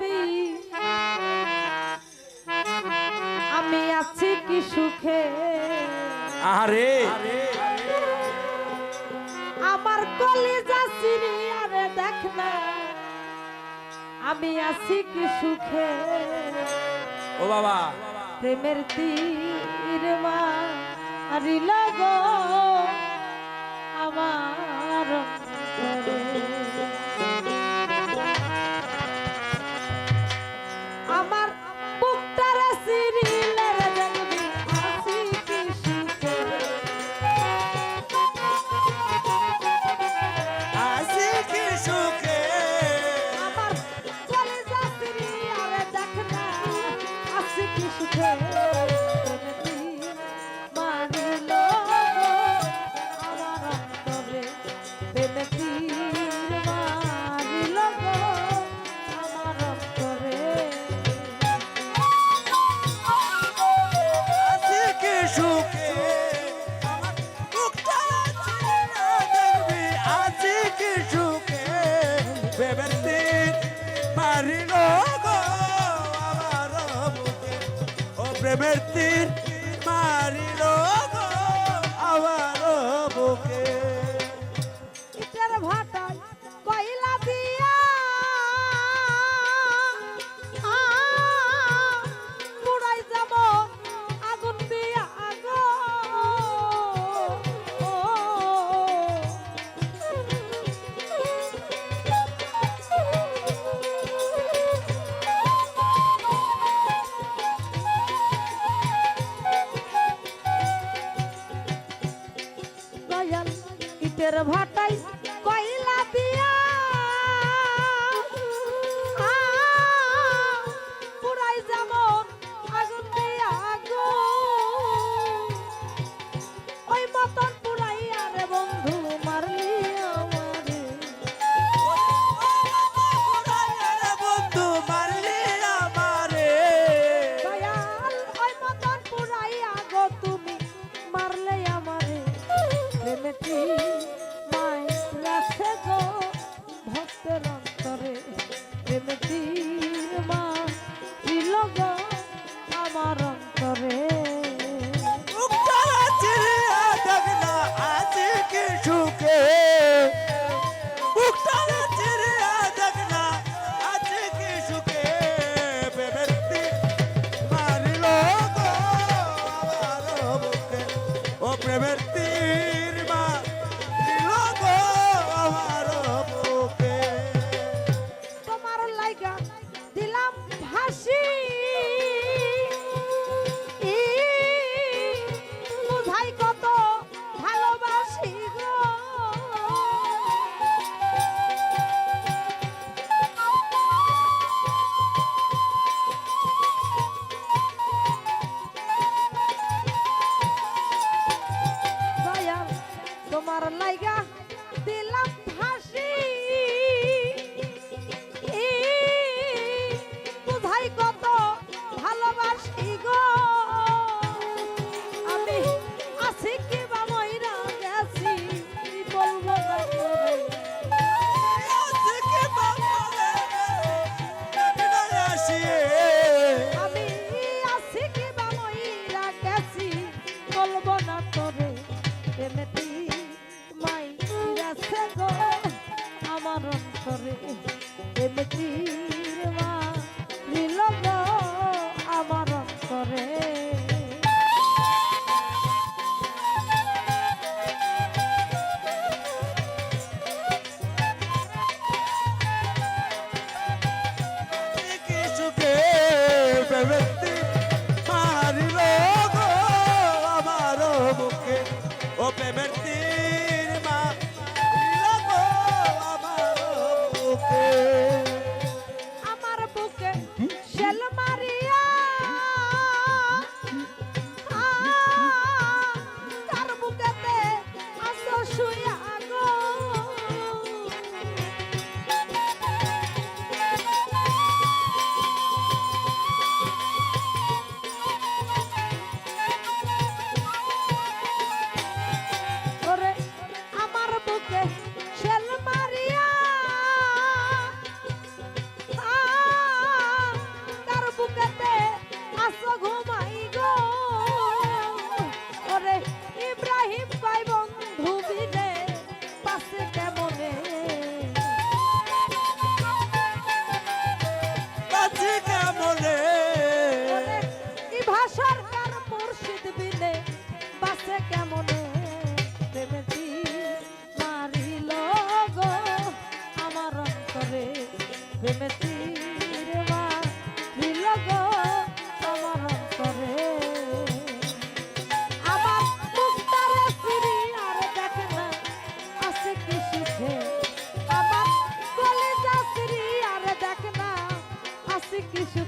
দেখবি আমি আছি কি সুখে। আরে আমার কলিজা চিরি আরে দেখ না আমি আছি কি সুখে। ও বাবা প্রেমের তীর মারিল গো আমার অন্তরে। আমার বুকটারে চিরিলে রে দেখবি আছি কি সুখে। আসি কি সুখে আমার কলিজা চিরি আরে দেখ না আছি কি সুখে। মারিল গো আমার অন্তরে প্রেমের তীর মারিল গো আমার অন্তরে। আসি কি সুখে আমার বুকটা চিরা দেখবি আসি কি সুখে প্রেমের তীর মারিল গো আমার বুকে ও প্রেমের তীর মারিল গো আমার বুকে ইটের ভাটায় কয়লা দিয়া পুরাই যাব আগুন দিয়া দয়াল ইটের ভাটায় কয়লা দিয়া পুরাই যাব আগুন দিয়া ওই মতন পুরাইয়া রে বন্ধু মারলি আমারে। বন্ধু মারলি আমারে দয়াল ওই মতন পুরাইয়া গো তুমি মারলে আমারে। প্রেমেটি মাই রাখে গো ভক্তের অন্তরে। প্রেমেটি মা দিল গো আমার অন্তরে। মুক্তারা চিরিয়া দেখনা আছে কি সুখে মুক্তারা চিরিয়া দেখনা আছে কি সুখে প্রেমের তীর মারিল গো আমার বুকে ও প্রেমের তীর মারিল গো আমার বুকে তোমার লাইগা দিলাম ভাসি বুঝাই কত ভালোবাসি গো। দয়াল তোমার লাইগা দিলাম ভাসি বুঝাই কত ভালোবাসি গো। আমি আছি কি বা মইরা গেছি বলবো না তোরে। আছে কি বাবারে দেখনা আসিয়ে আমি আছি কি বা মইরা গেছি বলবো না তোরে। প্রেমেটি মাই রাখে গো আমার অন্তরে। প্রেমেটির মা দিল গো আমার অন্তরে। কি সুখে প্রেমের তীর মারিল গো আমার বুকে ও প্রেমের তীর মারিল গো আমার বুকে রে প্রেমে তীর মারিল গো আমার অন্তরে আমার মুক্তারে ফিরি আর দেখ না আছে কি সুখে আমার কলেজা ফিরি আর দেখ না আছে কি সুখে